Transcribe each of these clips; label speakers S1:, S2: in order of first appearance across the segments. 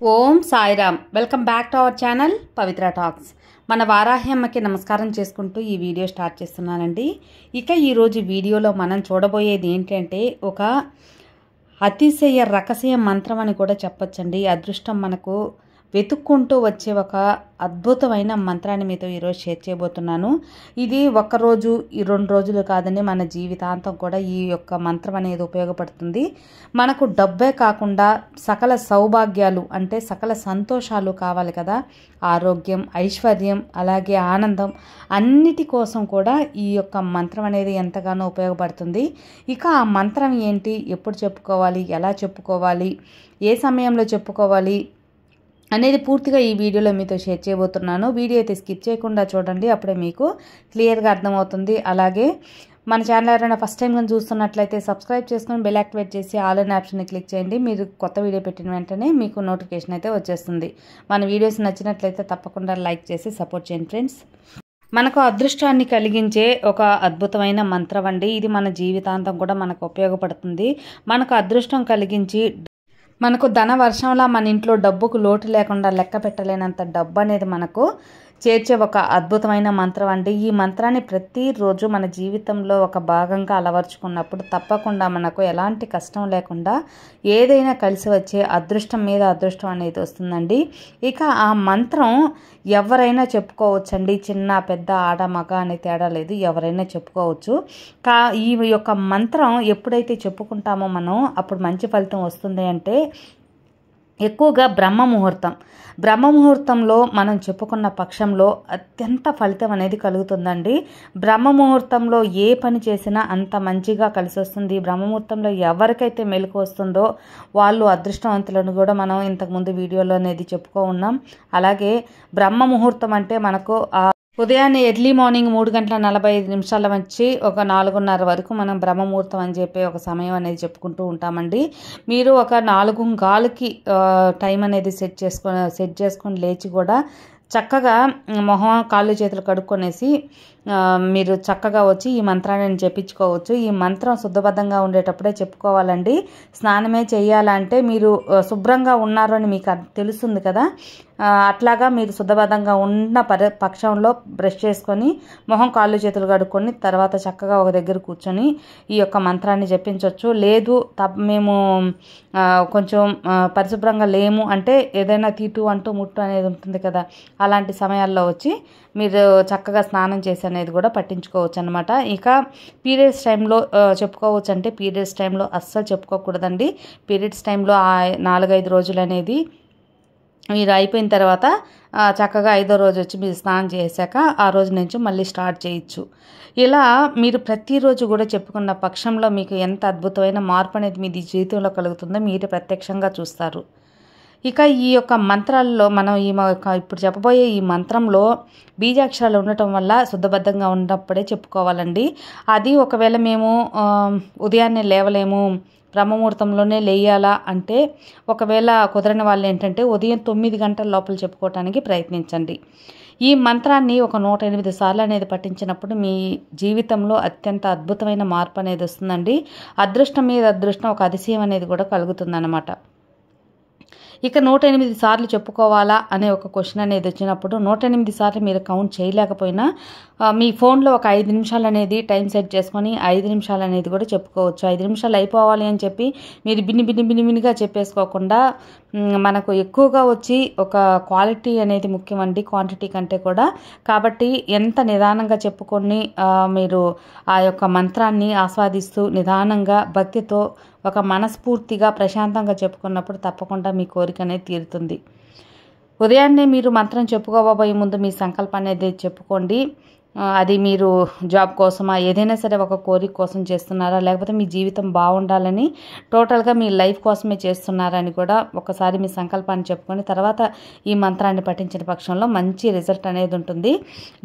S1: Om Sairam. Welcome back to our channel Pavitra talks. మన వారాహి అమ్మకి నమస్కారం చేసుకుంటూ ఈ వీడియో స్టార్ట్ చేస్తున్నానండి. ఇక ఈరోజు వీడియోలో మనం చూడబోయేది ఏంటంటే ఒక అతిశయ రకసీయ మంత్రం అని కూడా చెప్పొచ్చండి. అదృష్టం మనకు వెతుక్కుంటూ వచ్చే ఒక అద్భుతమైన మంత్రాన్ని మీతో ఈరోజు షేర్ చేయబోతున్నాను. ఇది ఒక్కరోజు ఈ 2 రోజులు కాదని మన జీవితాంతం కూడా ఈ యొక్క మంత్రం అనేది ఉపయోగపడుతుంది. మనకు డబ్బే కాకుండా సకల సౌభాగ్యాలు అంటే సకల సంతోషాలు కావాలి కదా, ఆరోగ్యం, ఐశ్వర్యం, అలాగే ఆనందం అన్నిటి కోసం కూడా ఈ యొక్క మంత్రం అనేది ఎంతగానో ఉపయోగపడుతుంది. ఇక ఆ మంత్రం ఏంటి, ఎప్పుడు చెప్పుకోవాలి, ఎలా చెప్పుకోవాలి, ఏ సమయంలో చెప్పుకోవాలి అనేది పూర్తిగా ఈ వీడియోలో మీతో షేర్ చేయబోతున్నాను. వీడియో అయితే స్కిప్ చేయకుండా చూడండి, అప్పుడే మీకు క్లియర్గా అర్థమవుతుంది. అలాగే మన ఛానల్ ఎవరైనా ఫస్ట్ టైం కానీ చూస్తున్నట్లయితే సబ్స్క్రైబ్ చేసుకొని బెల్ యాక్టివేట్ చేసి ఆల్ అనే ఆప్షన్ని క్లిక్ చేయండి. మీరు కొత్త వీడియో పెట్టిన వెంటనే మీకు నోటిఫికేషన్ అయితే వచ్చేస్తుంది. మన వీడియోస్ నచ్చినట్లయితే తప్పకుండా లైక్ చేసి సపోర్ట్ చేయండి ఫ్రెండ్స్. మనకు అదృష్టాన్ని కలిగించే ఒక అద్భుతమైన మంత్రం అండి. ఇది మన జీవితాంతం కూడా మనకు ఉపయోగపడుతుంది. మనకు అదృష్టం కలిగించి మనకు ధన వర్షంలా మన ఇంట్లో డబ్బుకు లోటు లేకుండా లెక్క పెట్టలేనంత డబ్బు అనేది మనకు చేర్చే ఒక అద్భుతమైన మంత్రం అండి. ఈ మంత్రాన్ని ప్రతిరోజు మన జీవితంలో ఒక భాగంగా అలవర్చుకున్నప్పుడు తప్పకుండా మనకు ఎలాంటి కష్టం లేకుండా ఏదైనా కలిసి వచ్చే అదృష్టం మీద అదృష్టం అనేది వస్తుందండి. ఇక ఆ మంత్రం ఎవరైనా చెప్పుకోవచ్చండి. చిన్న పెద్ద ఆడ మగ అనే తేడా లేదు, ఎవరైనా చెప్పుకోవచ్చు. ఈ యొక్క మంత్రం ఎప్పుడైతే చెప్పుకుంటామో మనం అప్పుడు మంచి ఫలితం వస్తుంది అంటే ఎక్కువగా బ్రహ్మ ముహూర్తంలో మనం చెప్పుకున్న పక్షంలో అత్యంత ఫలితం అనేది కలుగుతుందండి. బ్రహ్మ ముహూర్తంలో ఏ పని చేసినా అంత మంచిగా కలిసి వస్తుంది. బ్రహ్మ ముహూర్తంలో ఎవరికైతే మెలకు వస్తుందో వాళ్ళు అదృష్టవంతులను కూడా మనం ఇంతకుముందు వీడియోలో అనేది చెప్పుకో ఉన్నాం. అలాగే బ్రహ్మ ముహూర్తం అంటే మనకు ఉదయాన్నే ఎర్లీ మార్నింగ్ 3:45 వచ్చి ఒక 4:30 వరకు మనం బ్రహ్మముహూర్తం అని చెప్పి ఒక సమయం అనేది చెప్పుకుంటూ ఉంటామండి. మీరు ఒక 4:15కి టైం అనేది సెట్ చేసుకొని లేచి కూడా చక్కగా మొహం కాళ్ళు చేతులు కడుక్కొనేసి మీరు చక్కగా వచ్చి ఈ మంత్రాన్ని చెప్పించుకోవచ్చు. ఈ మంత్రం శుద్ధబద్ధంగా ఉండేటప్పుడే చెప్పుకోవాలండి. స్నానమే చేయాలంటే మీరు శుభ్రంగా ఉన్నారు అని మీకు తెలుస్తుంది కదా, అట్లాగా మీరు శుద్ధబద్ధంగా ఉన్న పక్షంలో బ్రష్ చేసుకొని మొహం కాళ్ళు చేతులు కడుక్కొని తర్వాత చక్కగా ఒక దగ్గర కూర్చొని ఈ యొక్క మంత్రాన్ని జపించవచ్చు. లేదు మేము కొంచెం పరిశుభ్రంగా లేము అంటే ఏదైనా తీటు అంటూ ముట్టు అనేది ఉంటుంది కదా, అలాంటి సమయాల్లో వచ్చి మీరు చక్కగా స్నానం చేసి అనేది కూడా పట్టించుకోవచ్చు అనమాట. ఇక పీరియడ్స్ టైంలో చెప్పుకోవచ్చు అంటే పీరియడ్స్ టైంలో అస్సలు చెప్పుకోకూడదండి. పీరియడ్స్ టైంలో 4-5 రోజులు అనేది మీరు అయిపోయిన తర్వాత చక్కగా 5వ రోజు వచ్చి మీరు స్నానం చేశాక ఆ రోజు నుంచి మళ్ళీ స్టార్ట్ చేయొచ్చు. ఇలా మీరు ప్రతిరోజు కూడా చెప్పుకున్న పక్షంలో మీకు ఎంత అద్భుతమైన మార్పు అనేది మీ జీవితంలో కలుగుతుందో మీరు ప్రత్యక్షంగా చూస్తారు. ఇక ఈ యొక్క మంత్రాల్లో మనం ఇప్పుడు చెప్పబోయే ఈ మంత్రంలో బీజాక్షరాలు ఉండటం వల్ల శుద్ధబద్ధంగా ఉన్నప్పుడే చెప్పుకోవాలండి. అది ఒకవేళ మేము ఉదయాన్నే లేవలేము, బ్రహ్మముహూర్తంలోనే లేయాలా అంటే ఒకవేళ కుదరని వాళ్ళు ఏంటంటే ఉదయం 9 గంటల లోపల చెప్పుకోవటానికి ప్రయత్నించండి. ఈ మంత్రాన్ని ఒక 108 సార్లు అనేది పఠించినప్పుడు మీ జీవితంలో అత్యంత అద్భుతమైన మార్పు అనేది వస్తుందండి. అదృష్టం మీద అదృష్టం, ఒక అతిశయం అనేది కూడా కలుగుతుందన్నమాట. ఇక 108 సార్లు చెప్పుకోవాలా అనే ఒక క్వశ్చన్ అనేది వచ్చినప్పుడు 108 సార్లు మీరు కౌంట్ చేయలేకపోయినా మీ ఫోన్లో ఒక 5 నిమిషాలు అనేది టైం సెట్ చేసుకొని 5 నిమిషాలు అనేది కూడా చెప్పుకోవచ్చు. 5 నిమిషాలు అయిపోవాలి అని చెప్పి మీరు బిన్నిగా చెప్పేసుకోకుండా మనకు ఎక్కువగా వచ్చి ఒక క్వాలిటీ అనేది ముఖ్యమండి, క్వాంటిటీ కంటే కూడా. కాబట్టి ఎంత నిదానంగా చెప్పుకొని మీరు ఆ యొక్క మంత్రాన్ని ఆస్వాదిస్తూ నిదానంగా భక్తితో ఒక మనస్ఫూర్తిగా ప్రశాంతంగా చెప్పుకున్నప్పుడు తప్పకుండా మీ కోరిక అనేది తీరుతుంది. ఉదయాన్నే మీరు మంత్రం చెప్పుకోబోయే ముందు మీ సంకల్పాన్ని అనేది చెప్పుకోండి. అది మీరు జాబ్ కోసమా, ఏదైనా సరే ఒక కోరిక కోసం చేస్తున్నారా, లేకపోతే మీ జీవితం బాగుండాలని టోటల్గా మీ లైఫ్ కోసమే చేస్తున్నారా అని కూడా ఒకసారి మీ సంకల్పాన్ని చెప్పుకొని తర్వాత ఈ మంత్రాన్ని పఠించిన పక్షంలో మంచి రిజల్ట్ అనేది ఉంటుంది.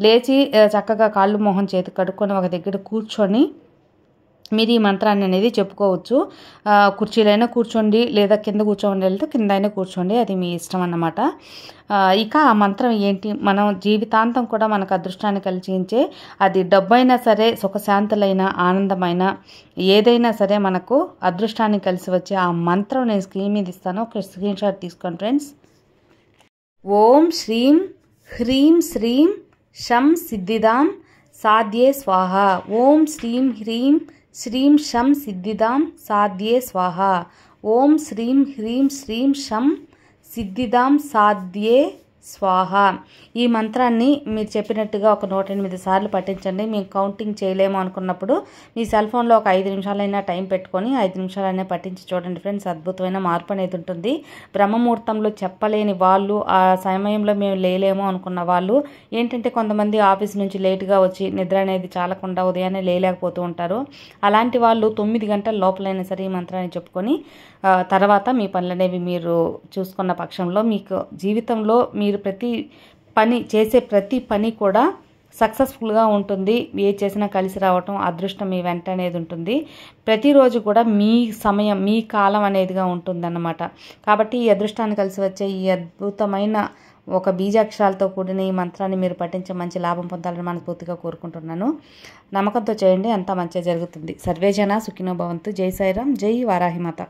S1: లేచి చక్కగా కాళ్ళు మొహం చేతి కడుక్కొని ఒక దగ్గర కూర్చొని మీరు ఈ మంత్రాన్ని అనేది చెప్పుకోవచ్చు. కుర్చీలైనా కూర్చోండి, లేదా కింద కూర్చోండి, వెళ్తే కింద అయినా కూర్చోండి, అది మీ ఇష్టం అన్నమాట. ఇక ఆ మంత్రం ఏంటి, మనం జీవితాంతం కూడా మనకు అదృష్టాన్ని కలిగించే, అది డబ్బైనా సరే, సుఖశాంతులైన, ఆనందమైన, ఏదైనా సరే మనకు అదృష్టాన్ని కలిసి వచ్చే ఆ మంత్రం నేను స్క్రీన్ మీద ఇస్తాను, ఒక స్క్రీన్ షాట్ తీసుకోండి ఫ్రెండ్స్. ఓం శ్రీం హ్రీం శ్రీం షం సిద్ధిదాం సాధ్యే స్వాహ. ఓం శ్రీం హ్రీం శ్రీం షం సిద్ధిదాం సాధ్యే స్వాహ. ఓం శ్రీం హ్రీం శ్రీం షం సిద్ధిదాం సాధ్యే స్వాహ. ఈ మంత్రాన్ని మీరు చెప్పినట్టుగా ఒక 108 సార్లు పఠించండి. మేము కౌంటింగ్ చేయలేము అనుకున్నప్పుడు మీ సెల్ ఫోన్లో ఒక 5 నిమిషాలైనా టైం పెట్టుకొని 5 నిమిషాలైనా పఠించి చూడండి ఫ్రెండ్స్, అద్భుతమైన మార్పు అనేది ఉంటుంది. బ్రహ్మముహూర్తంలో చెప్పలేని వాళ్ళు, ఆ సమయంలో మేము లేలేమో అనుకున్న వాళ్ళు ఏంటంటే, కొంతమంది ఆఫీస్ నుంచి లేటుగా వచ్చి నిద్ర అనేది చాలకుండా ఉదయాన్నే లేలేకపోతూ ఉంటారు. అలాంటి వాళ్ళు 9 గంటల లోపలైనా సరే ఈ మంత్రాన్ని చెప్పుకొని తర్వాత మీ పనులు అనేవి మీరు చూసుకున్న పక్షంలో మీకు జీవితంలో మీరు చేసే ప్రతి పని కూడా సక్సెస్ఫుల్గా ఉంటుంది. ఏ చేసినా కలిసి రావటం, అదృష్టం మీ వెంట అనేది ఉంటుంది. ప్రతిరోజు కూడా మీ సమయం, మీ కాలం అనేదిగా ఉంటుందన్నమాట. కాబట్టి ఈ అదృష్టాన్ని కలిసి వచ్చే ఈ అద్భుతమైన ఒక బీజాక్షరాలతో కూడిన ఈ మంత్రాన్ని మీరు పఠించి మంచి లాభం పొందాలని మనస్ఫూర్తిగా కోరుకుంటున్నాను. నమ్మకంతో చేయండి, అంతా మంచిగా జరుగుతుంది. సర్వేజన సుఖినో భవంతు. జై సాయిరాం, జై వారాహిమాత.